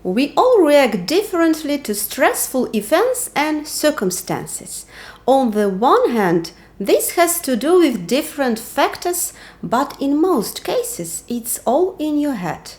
We all react differently to stressful events and circumstances. On the one hand, this has to do with different factors, but in most cases it's all in your head.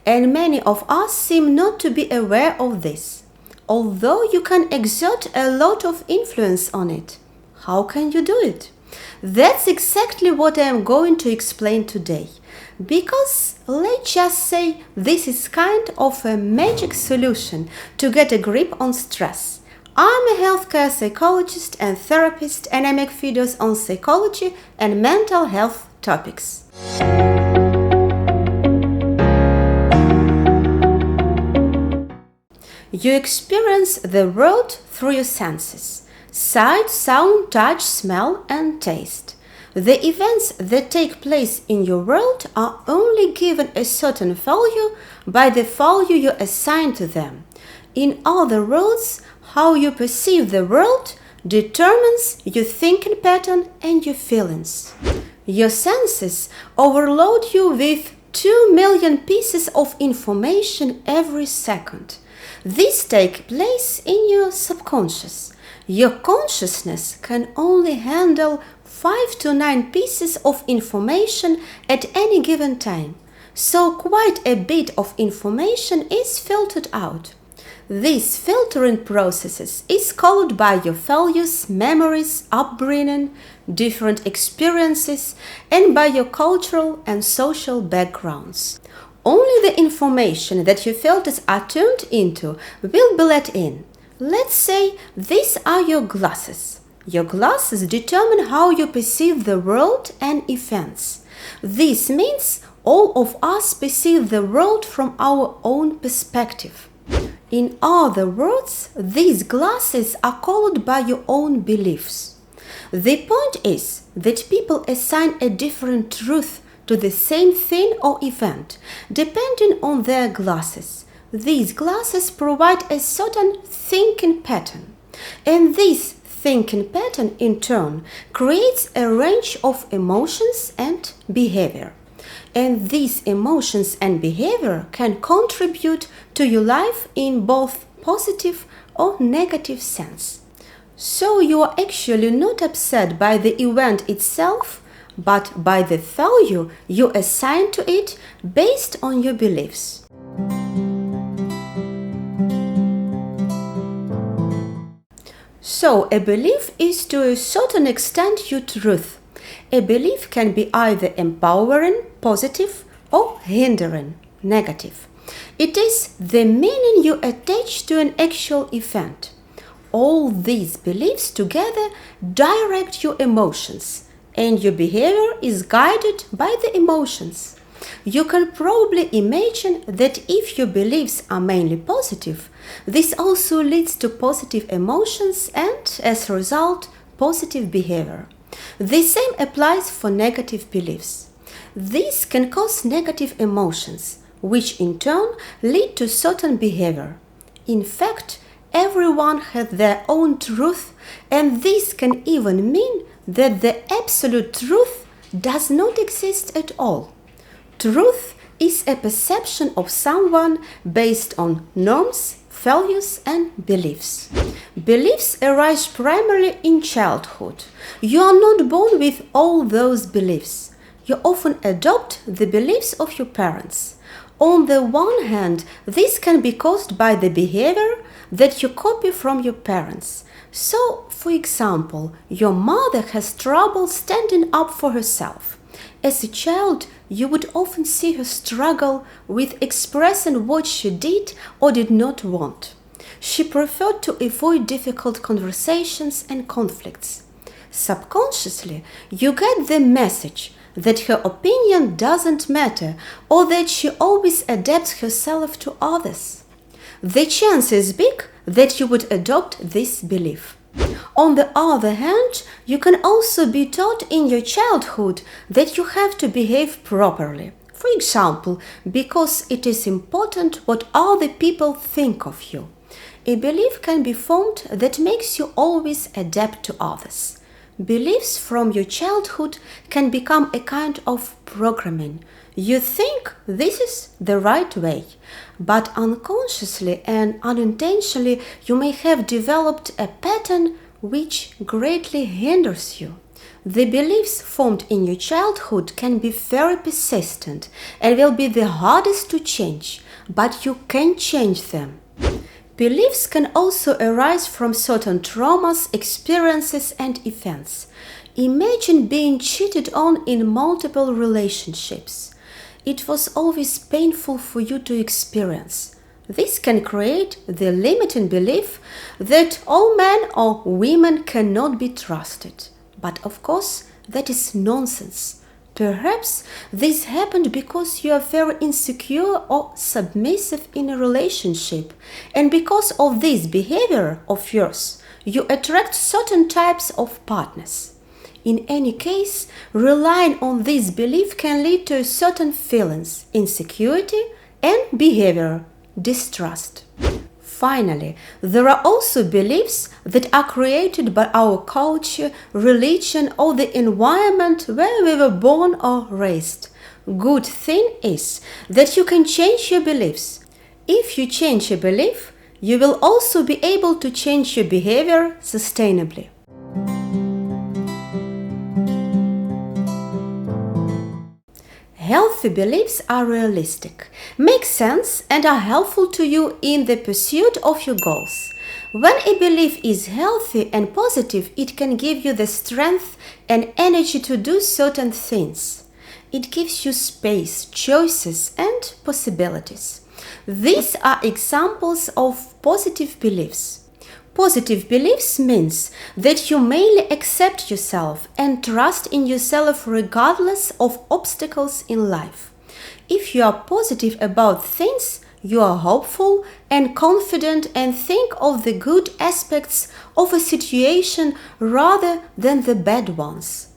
And many of us seem not to be aware of this, although you can exert a lot of influence on it. How can you do it? That's exactly what I am going to explain today. Because let's just say this is kind of a magic solution to get a grip on stress. I'm a healthcare psychologist and therapist, and I make videos on psychology and mental health topics. You experience the world through your senses: sight, sound, touch, smell, and taste. The events that take place in your world are only given a certain value by the value you assign to them. In other words, how you perceive the world determines your thinking pattern and your feelings. Your senses overload you with 2 million pieces of information every second. These take place in your subconscious. Your consciousness can only handle 5 to 9 pieces of information at any given time, so quite a bit of information is filtered out. These filtering processes is colored by your values, memories, upbringing, different experiences, and by your cultural and social backgrounds. Only the information that your filters are tuned into will be let in. Let's say these are your glasses. Your glasses determine how you perceive the world and events. This means all of us perceive the world from our own perspective. In other words, these glasses are colored by your own beliefs. The point is that people assign a different truth to the same thing or event, depending on their glasses. These glasses provide a certain thinking pattern, and this thinking pattern in turn creates a range of emotions and behavior. And these emotions and behavior can contribute to your life in both positive or negative sense. So you are actually not upset by the event itself, but by the value you assign to it based on your beliefs. So, a belief is to a certain extent your truth. A belief can be either empowering, positive, or hindering, negative. It is the meaning you attach to an actual event. All these beliefs together direct your emotions, and your behavior is guided by the emotions. You can probably imagine that if your beliefs are mainly positive, this also leads to positive emotions and, as a result, positive behavior. The same applies for negative beliefs. This can cause negative emotions, which in turn lead to certain behavior. In fact, everyone has their own truth, and this can even mean that the absolute truth does not exist at all. Truth is a perception of someone based on norms, values, and beliefs. Beliefs arise primarily in childhood. You are not born with all those beliefs. You often adopt the beliefs of your parents. On the one hand, this can be caused by the behavior that you copy from your parents. So, for example, your mother has trouble standing up for herself. As a child, you would often see her struggle with expressing what she did or did not want. She preferred to avoid difficult conversations and conflicts. Subconsciously, you get the message that her opinion doesn't matter or that she always adapts herself to others. The chance is big that you would adopt this belief. On the other hand, you can also be taught in your childhood that you have to behave properly. For example, because it is important what other people think of you. A belief can be formed that makes you always adapt to others. Beliefs from your childhood can become a kind of programming. You think this is the right way, but unconsciously and unintentionally you may have developed a pattern which greatly hinders you. The beliefs formed in your childhood can be very persistent and will be the hardest to change, but you can change them. Beliefs can also arise from certain traumas, experiences, and events. Imagine being cheated on in multiple relationships. It was always painful for you to experience. This can create the limiting belief that all men or women cannot be trusted. But of course, that is nonsense. Perhaps this happened because you are very insecure or submissive in a relationship, and because of this behavior of yours, you attract certain types of partners. In any case, relying on this belief can lead to certain feelings, insecurity, and behavior, distrust. Finally, there are also beliefs that are created by our culture, religion, or the environment where we were born or raised. Good thing is that you can change your beliefs. If you change your belief, you will also be able to change your behavior sustainably. Healthy beliefs are realistic, make sense, and are helpful to you in the pursuit of your goals. When a belief is healthy and positive, it can give you the strength and energy to do certain things. It gives you space, choices, and possibilities. These are examples of positive beliefs. Positive beliefs means that you mainly accept yourself and trust in yourself regardless of obstacles in life. If you are positive about things, you are hopeful and confident and think of the good aspects of a situation rather than the bad ones.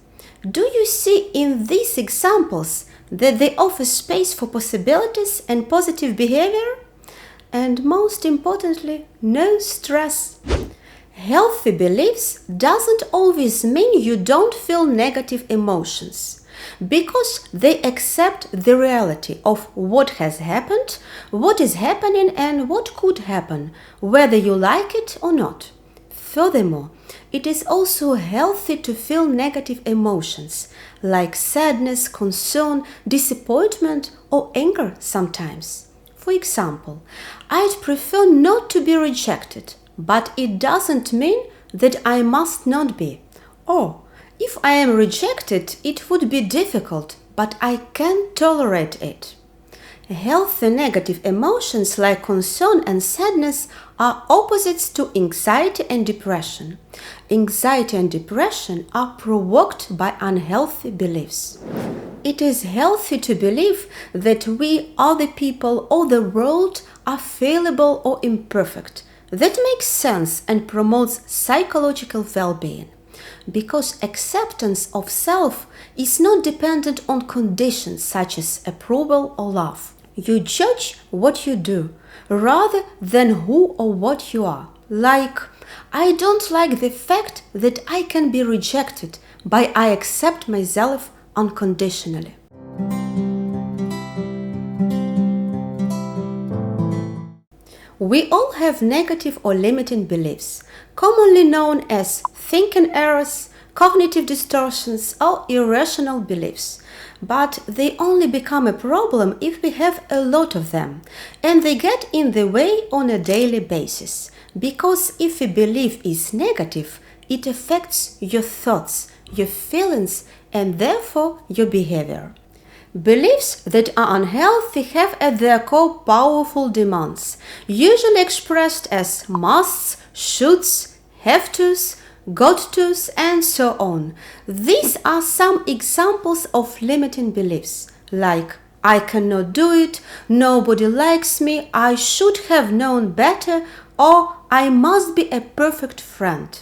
Do you see in these examples that they offer space for possibilities and positive behavior? And most importantly, no stress. Healthy beliefs doesn't always mean you don't feel negative emotions, because they accept the reality of what has happened, what is happening, and what could happen, whether you like it or not. Furthermore, it is also healthy to feel negative emotions like sadness, concern, disappointment, or anger sometimes. For example, I'd prefer not to be rejected, but it doesn't mean that I must not be. Or, if I am rejected, it would be difficult, but I can tolerate it. Healthy negative emotions like concern and sadness are opposites to anxiety and depression. Anxiety and depression are provoked by unhealthy beliefs. It is healthy to believe that we, other people, or the world are fallible or imperfect. That makes sense and promotes psychological well-being, because acceptance of self is not dependent on conditions such as approval or love. You judge what you do rather than who or what you are. Like, I don't like the fact that I can be rejected, but I accept myself unconditionally. We all have negative or limiting beliefs, commonly known as thinking errors, cognitive distortions, or irrational beliefs. But they only become a problem if we have a lot of them, and they get in the way on a daily basis. Because if a belief is negative, it affects your thoughts, your feelings, and therefore your behavior. Beliefs that are unhealthy have at their core powerful demands, usually expressed as musts, shoulds, have tos, got tos, and so on. These are some examples of limiting beliefs, like I cannot do it, nobody likes me, I should have known better, or I must be a perfect friend.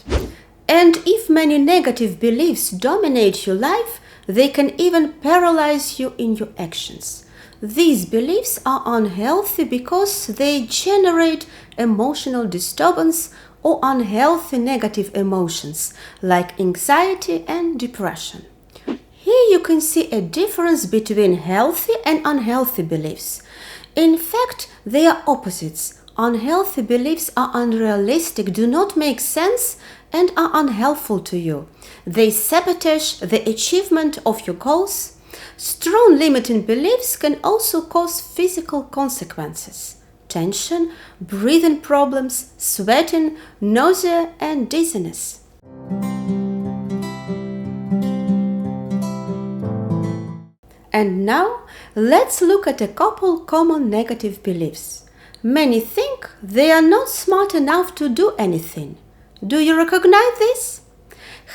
And if many negative beliefs dominate your life, they can even paralyze you in your actions. These beliefs are unhealthy because they generate emotional disturbance or unhealthy negative emotions like anxiety and depression. Here you can see a difference between healthy and unhealthy beliefs. In fact, they are opposites. Unhealthy beliefs are unrealistic, do not make sense, and are unhelpful to you. They sabotage the achievement of your goals. Strong limiting beliefs can also cause physical consequences: tension, breathing problems, sweating, nausea, and dizziness. And now, let's look at a couple common negative beliefs. Many think they are not smart enough to do anything. Do you recognize this?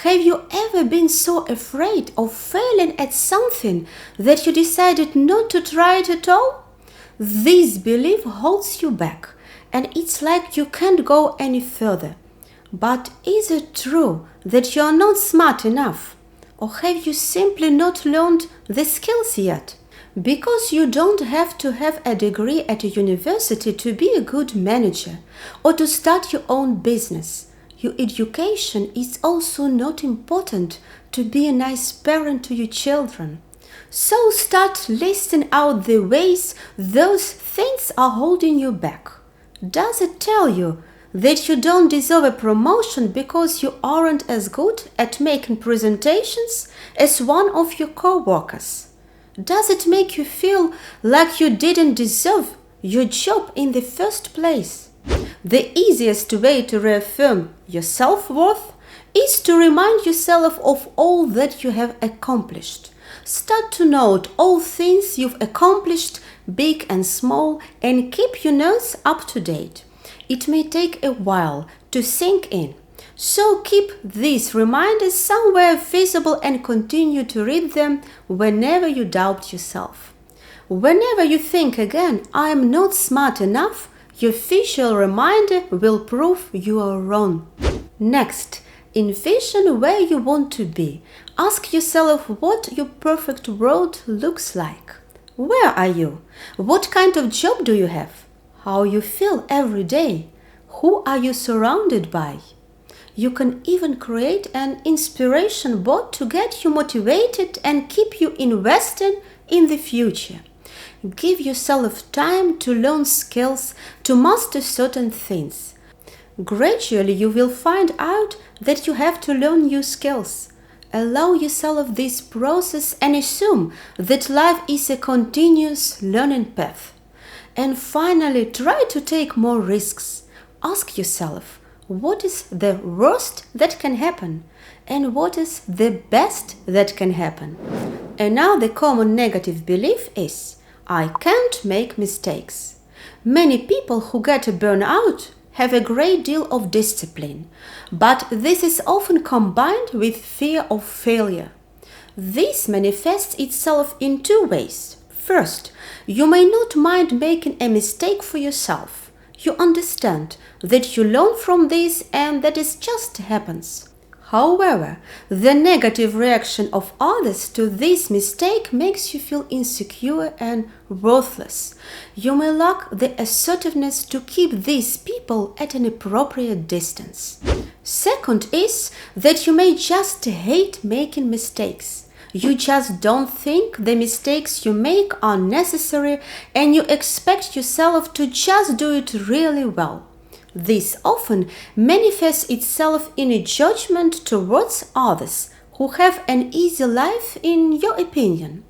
Have you ever been so afraid of failing at something that you decided not to try it at all? This belief holds you back, and it's like you can't go any further. But is it true that you are not smart enough? Or have you simply not learned the skills yet? Because you don't have to have a degree at a university to be a good manager or to start your own business. Your education is also not important to be a nice parent to your children. So start listing out the ways those things are holding you back. Does it tell you that you don't deserve a promotion because you aren't as good at making presentations as one of your co-workers? Does it make you feel like you didn't deserve your job in the first place? The easiest way to reaffirm your self-worth is to remind yourself of all that you have accomplished. Start to note all things you've accomplished, big and small, and keep your notes up to date. It may take a while to sink in, so keep these reminders somewhere visible and continue to read them whenever you doubt yourself. Whenever you think again, "I am not smart enough," your visual reminder will prove you are wrong. Next, envision where you want to be. Ask yourself what your perfect world looks like. Where are you? What kind of job do you have? How you feel every day? Who are you surrounded by? You can even create an inspiration board to get you motivated and keep you investing in the future. Give yourself time to learn skills, to master certain things. Gradually, you will find out that you have to learn new skills. Allow yourself this process and assume that life is a continuous learning path. And finally, try to take more risks. Ask yourself, what is the worst that can happen? And what is the best that can happen? Another common negative belief is, "I can't make mistakes." Many people who get a burnout have a great deal of discipline, but this is often combined with fear of failure. This manifests itself in two ways. First, you may not mind making a mistake for yourself. You understand that you learn from this and that it just happens. However, the negative reaction of others to this mistake makes you feel insecure and worthless. You may lack the assertiveness to keep these people at an appropriate distance. Second is that you may just hate making mistakes. You just don't think the mistakes you make are necessary and you expect yourself to just do it really well. This often manifests itself in a judgment towards others who have an easy life in your opinion.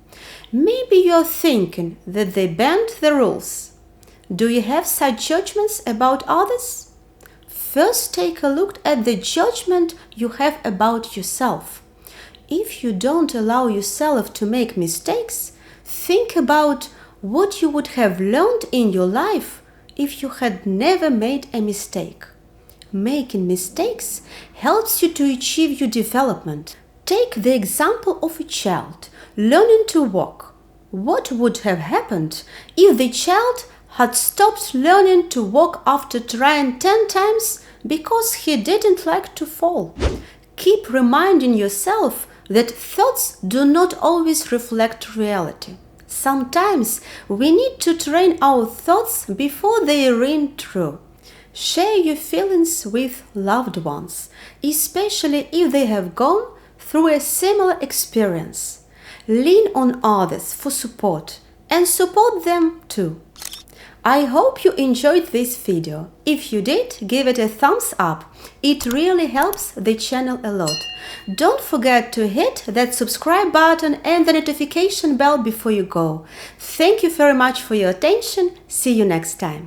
Maybe you're thinking that they bend the rules. Do you have such judgments about others? First, take a look at the judgment you have about yourself. If you don't allow yourself to make mistakes, think about what you would have learned in your life if you had never made a mistake. Making mistakes helps you to achieve your development. Take the example of a child learning to walk. What would have happened if the child had stopped learning to walk after trying 10 times because he didn't like to fall? Keep reminding yourself that thoughts do not always reflect reality. Sometimes we need to train our thoughts before they ring true. Share your feelings with loved ones, especially if they have gone through a similar experience. Lean on others for support and support them too. I hope you enjoyed this video. If you did, give it a thumbs up. It really helps the channel a lot. Don't forget to hit that subscribe button and the notification bell before you go. Thank you very much for your attention. See you next time.